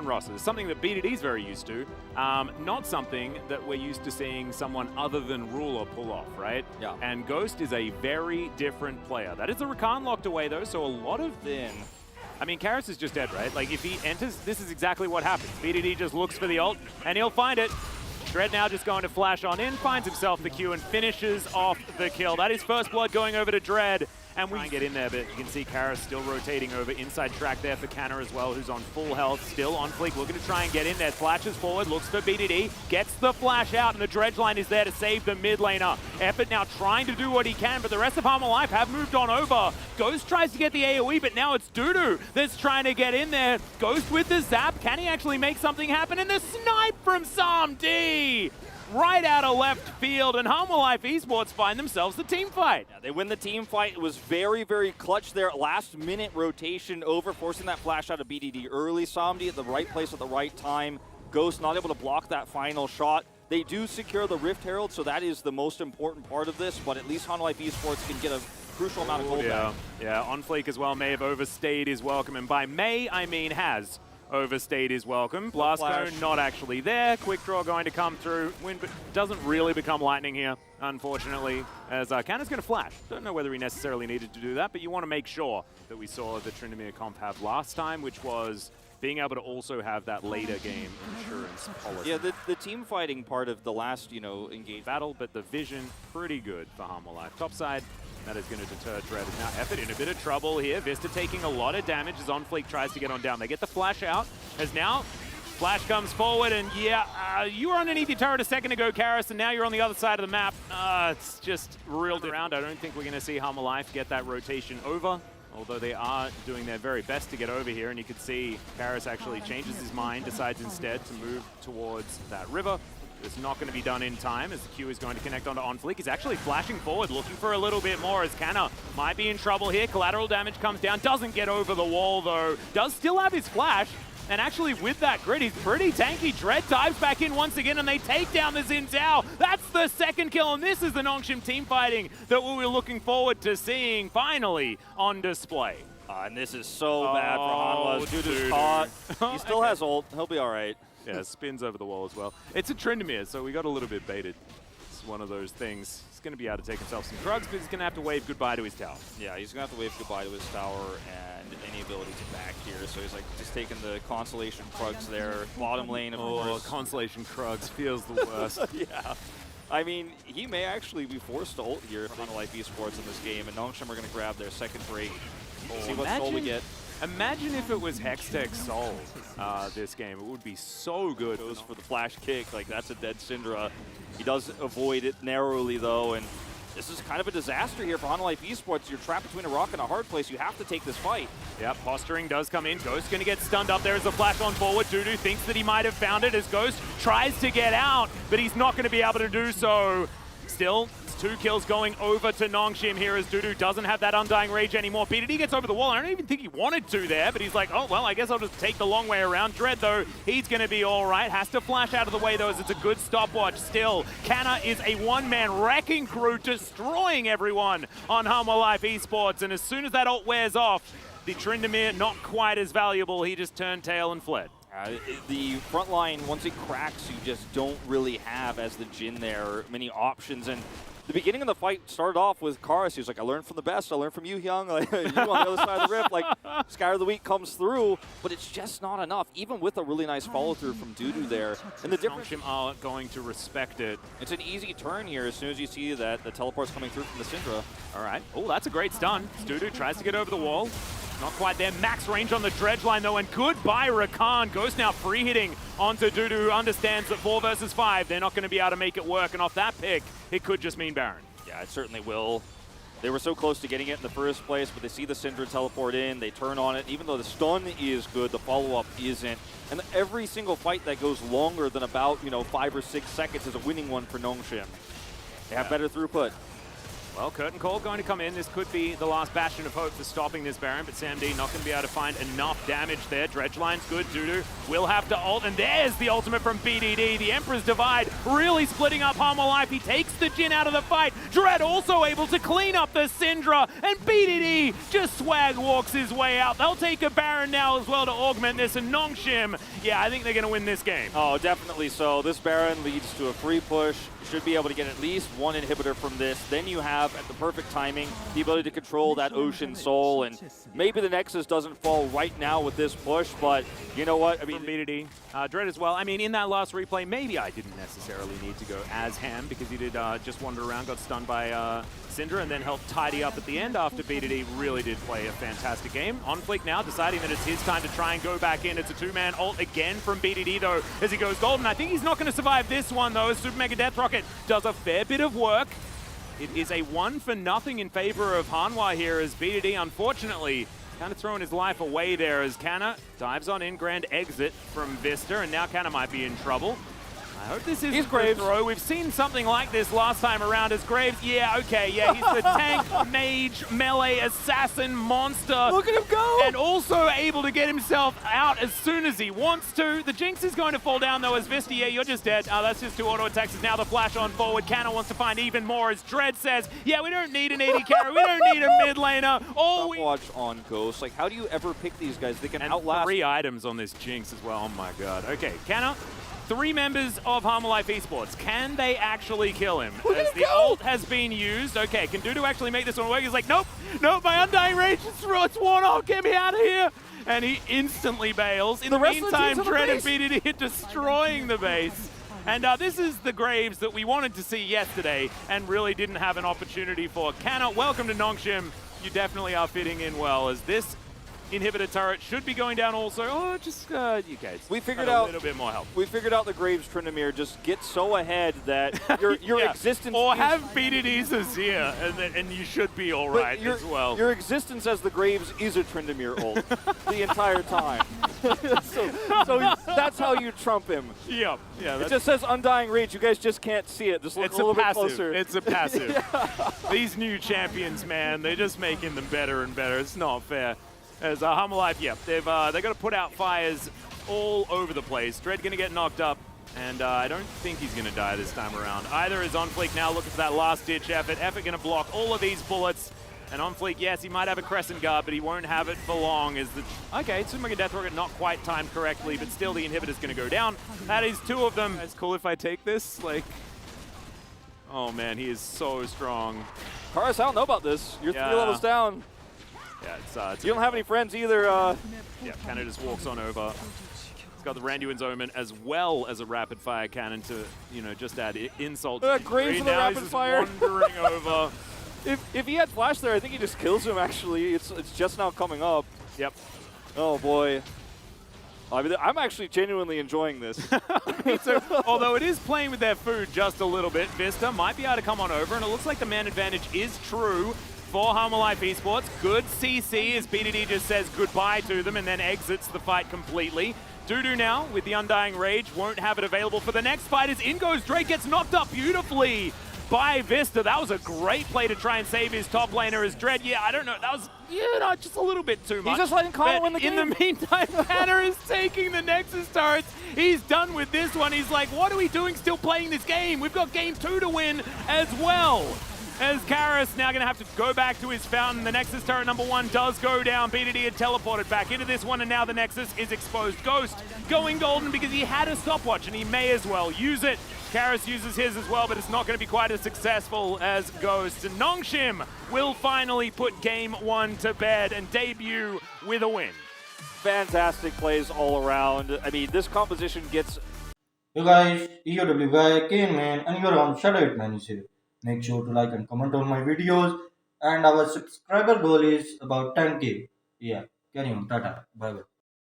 different rosters. Something that BDD is very used to, not something that we're used to seeing someone other than Ruler pull off, right? Yeah. And Ghost is a very different player. That is the Rakan locked away though, so a lot of then. I mean, Karras is just dead, right? Like if he enters, this is exactly what happens. BDD just looks for the ult, and he'll find it. Dread now just going to flash on in, finds himself the Q and finishes off the kill. That is first blood going over to Dread. And we can get in there, but you can see Karras still rotating over. Inside track there for Canna as well, who's on full health, still on fleek, looking to try and get in there. Flashes forward, looks for BDD, gets the flash out, and the dredge line is there to save the mid laner. Effort now trying to do what he can, but the rest of Hanwha Life have moved on over. Ghost tries to get the AoE, but now it's Dudu that's trying to get in there. Ghost with the zap, can he actually make something happen? And the snipe from Sam-D! Right out of left field, and Hanwha Life Esports find themselves the team fight. Yeah, they win the team fight. It was very, very clutch there. Last minute rotation over, forcing that flash out of BDD early. Sam-D at the right place at the right time. Ghost not able to block that final shot. They do secure the Rift Herald, so that is the most important part of this, but at least Hanwha Life Esports can get a crucial amount of gold back. Yeah, on fleek as well, may have overstayed his welcome, and by may, I mean has overstayed his welcome. Blast Cone not actually there. Quick draw going to come through. Wind doesn't really become lightning here, unfortunately, as Canna's going to flash. Don't know whether he necessarily needed to do that, but you want to make sure that we saw the Tryndamere comp have last time, which was being able to also have that later game insurance policy. Yeah, the team fighting part of the last, engaged battle, but the vision pretty good for Hanwha Life. Top side, that is going to deter Dread. Now Effort in a bit of trouble here. Vista taking a lot of damage as On Fleek tries to get on down. They get the flash out, as now Flash comes forward, and yeah, you were underneath your turret a second ago, Karras, and now you're on the other side of the map. It's just reeled around. I don't think we're going to see Hanwha Life get that rotation over, although they are doing their very best to get over here, and you can see Karras actually changes his mind, decides instead to move towards that river. It's not going to be done in time as the Q is going to connect onto On Fleek. He's actually flashing forward, looking for a little bit more as Canna might be in trouble here. Collateral damage comes down, doesn't get over the wall though. Does still have his flash, and actually with that grid, he's pretty tanky. Dread dives back in once again, and they take down the Xin Zhao. That's the second kill, and this is the Nongshim team fighting that we were looking forward to seeing finally on display. And this is so bad for Hanwha. Dudu's caught. He still has ult. He'll be all right. Yeah, spins over the wall as well. It's a Tryndamere, so we got a little bit baited. It's one of those things. He's going to be able to take himself some drugs, but he's going to have to wave goodbye to his tower. Yeah, he's going to have to wave goodbye to his tower and any ability to back here. So he's like just taking the Constellation Krugs there. Bottom lane, of course. Constellation Krugs feels the worst. Yeah. I mean, he may actually be forced to ult here if Hanwha Life Esports in this game, and Nongshim are going to grab their second break. See what soul we get. Imagine if it was Hextech Soul this game. It would be so good. Goes for the flash kick. Like, that's a dead Syndra. He does avoid it narrowly, though, and this is kind of a disaster here for Hanwha Life Esports. You're trapped between a rock and a hard place. You have to take this fight. Yeah, posturing does come in. Ghost going to get stunned up. There is a flash on forward. Dudu thinks that he might have found it as Ghost tries to get out, but he's not going to be able to do so. Still, it's 2 kills going over to Nongshim here as Dudu doesn't have that Undying Rage anymore. BDD gets over the wall. I don't even think he wanted to there, but he's like, oh, well, I guess I'll just take the long way around. Dread, though, he's going to be all right. Has to flash out of the way, though, as it's a good stopwatch still. Canna is a one-man wrecking crew, destroying everyone on Hanwha Life Esports, and as soon as that ult wears off, the Tryndamere, not quite as valuable. He just turned tail and fled. The front line, once it cracks, you just don't really have, as the Jhin there, many options. And the beginning of the fight started off with Karras. He was like, I learned from the best. I learned from you, Hyung. Like, you on the other side of the rift. Like, Sky of the Week comes through, but it's just not enough, even with a really nice follow-through from Dudu there. And the difference... Nongshim are going to respect it. It's an easy turn here as soon as you see that the teleport's coming through from the Syndra. All right. Oh, that's a great stun. Dudu tries to get over the wall. Not quite there. Max range on the dredge line, though, and goodbye, Rakan. Ghost now free hitting onto Dudu, who understands that 4 versus 5, they're not going to be able to make it work. And off that pick, it could just mean Baron. Yeah, it certainly will. They were so close to getting it in the first place, but they see the Syndra teleport in, they turn on it. Even though the stun is good, the follow-up isn't. And every single fight that goes longer than about, 5 or 6 seconds is a winning one for Nongshim. They have better throughput. Well, Curtain Call going to come in. This could be the last bastion of hope for stopping this Baron, but Sam D not going to be able to find enough damage there. Dredge line's good. Dudu will have to ult, and there's the ultimate from BDD. The Emperor's Divide really splitting up Hanwha life. He takes the Jhin out of the fight. Dread also able to clean up the Syndra, and BDD just swag walks his way out. They'll take a Baron now as well to augment this, and Nongshim, yeah, I think they're going to win this game. Oh, definitely so. This Baron leads to a free push. Should be able to get at least one inhibitor from this. Then you have, at the perfect timing, the ability to control that Ocean Soul. And maybe the Nexus doesn't fall right now with this push, but you know what? I mean, BDD. Dread as well. I mean, in that last replay, maybe I didn't necessarily need to go as Ham because he did just wander around, got stunned by Syndra, and then helped tidy up at the end after BDD really did play a fantastic game. On Fleek now, deciding that it's his time to try and go back in. It's a two-man ult again from BDD, though, as he goes golden. I think he's not going to survive this one, though, as Super Mega Death Rocket does a fair bit of work. It is a 1-for-0 in favor of Hanwha here, as BDD, unfortunately, kind of throwing his life away there as Canna dives on in, grand exit from Vista, and now Canna might be in trouble. I hope this isn't a throw. We've seen something like this last time around as Graves. Yeah, okay, yeah, he's the tank, mage, melee, assassin, monster. Look at him go! And also able to get himself out as soon as he wants to. The Jinx is going to fall down though as Vista. Yeah, you're just dead. That's just 2 auto attacks. Now the flash on forward. Canna wants to find even more as Dread says, yeah, we don't need an AD carry. We don't need a mid laner. Watch on Ghost. Like, how do you ever pick these guys? They can outlast. 3 items on this Jinx as well. Oh my god. Okay, Canna. 3 members of Hanwha Life Esports. Can they actually kill him? As the ult has been used. Okay, can Dudu actually make this one work? He's like, nope, nope, my Undying Rage is worn off, get me out of here. And he instantly bails. In the meantime, Dread and BDD are destroying the base. And this is the Graves that we wanted to see yesterday and really didn't have an opportunity for. Canna, welcome to Nongshim. You definitely are fitting in well as this inhibitor turret should be going down also. Oh, just you guys. We figured out a little bit more help. We figured out the Graves Tryndamere just get so ahead that your yeah. existence. Or have BDD's as here, and you should be all right as well. Your existence as the Graves is a Tryndamere ult the entire time. so that's how you trump him. Yep. Yeah. It just says Undying Rage. You guys just can't see it. Just look a little bit closer. It's a passive. Yeah. These new champions, man, they're just making them better and better. It's not fair. As Hanwha Life, yeah, they're going to put out fires all over the place. Dread going to get knocked up, and I don't think he's going to die this time around. Either is On Fleek now looking for that last-ditch effort. Effort going to block all of these bullets. And On Fleek, yes, he might have a Crescent Guard, but he won't have it for long. Okay, Super Mega Death Rocket not quite timed correctly, but still the inhibitor's going to go down. That is 2 of them. It's cool if I take this. Like, oh man, he is so strong. Karis, I don't know about this. You're 3 levels down. Yeah, it's you don't have any friends either. Yeah, Canna just walks on over. He's got the Randuin's Omen as well as a rapid fire cannon to, you know, just add insult. Graves in the now rapid fire. Wandering over. If he had flash there, I think he just kills him. Actually, it's just now coming up. Yep. Oh boy. I mean, I'm actually genuinely enjoying this. So, although it is playing with their food just a little bit, Vista might be able to come on over, and it looks like the man advantage is true for Hanwha Life Esports. Good CC as BDD just says goodbye to them and then exits the fight completely. Dudu now with the Undying Rage won't have it available for the next fight as in goes Drake, gets knocked up beautifully by Vista. That was a great play to try and save his top laner as Dread. Yeah, I don't know. That was, you know, just a little bit too much. He's just letting Connor win the game. In the meantime, Tanner is taking the Nexus turrets. He's done with this one. He's like, what are we doing still playing this game? We've got game 2 to win as well. As Karis now going to have to go back to his fountain. The Nexus turret number 1 does go down. BDD had teleported back into this one, and now the Nexus is exposed. Ghost going golden because he had a stopwatch, and he may as well use it. Karis uses his as well, but it's not going to be quite as successful as Ghost. And Nongshim will finally put game 1 to bed and debut with a win. Fantastic plays all around. I mean, this composition gets... Hey guys, EOW guy again, man, and you're on Shadow Man is here. Make sure to like and comment on my videos, and our subscriber goal is about 10k. Yeah, carry on. Tata. Bye bye.